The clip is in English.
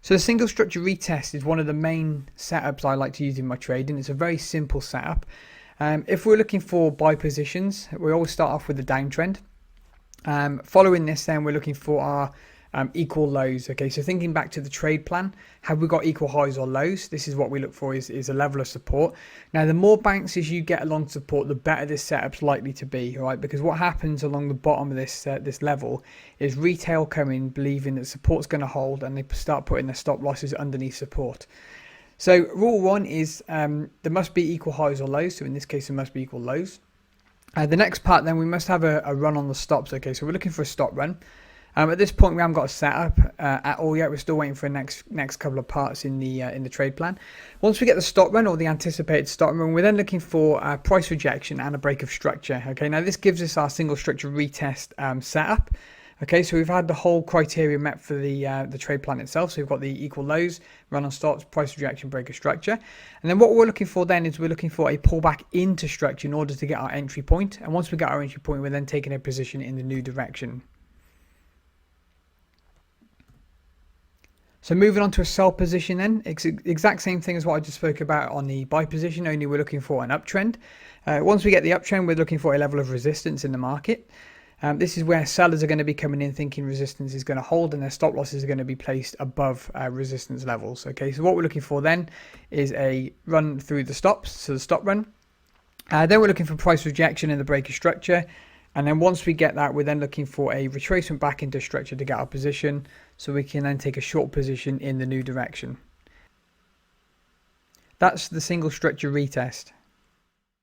So the single structure retest is one of the main setups I like to use in my trading. It's a very simple setup. If we're looking for buy positions, we always start off with the downtrend. Following this, then we're looking for our equal lows. Okay, so thinking back to the trade plan, have we got equal highs or lows? This is what we look for, is a level of support. Now, the more bounces you get along support, the better this setup's likely to be, right? Because what happens along the bottom of this this level is retail come in believing that support's going to hold, and they start putting their stop losses underneath support. So rule one is there must be equal highs or lows. So in this case, there must be equal lows. The next part, then, we must have a run on the stops. Okay, so we're looking for a stop run. At this point, we haven't got a setup at all yet. We're still waiting for the next couple of parts in the trade plan. Once we get the stop run or the anticipated stop run, we're then looking for price rejection and a break of structure. Okay, now this gives us our single structure retest setup. Okay, so we've had the whole criteria met for the trade plan itself. So we've got the equal lows, run on stops, price rejection, break of structure. And then what we're looking for then is we're looking for a pullback into structure in order to get our entry point. And once we get our entry point, we're then taking a position in the new direction. So moving on to a sell position then, exact same thing as what I just spoke about on the buy position, only we're looking for an uptrend. Once we get the uptrend, we're looking for a level of resistance in the market. This is where sellers are going to be coming in thinking resistance is going to hold and their stop losses are going to be placed above resistance levels. Okay, so what we're looking for then is a run through the stops, so the stop run. Then we're looking for price rejection in the break of structure. And then once we get that, we're then looking for a retracement back into structure to get our position, so we can then take a short position in the new direction. That's the single structure retest.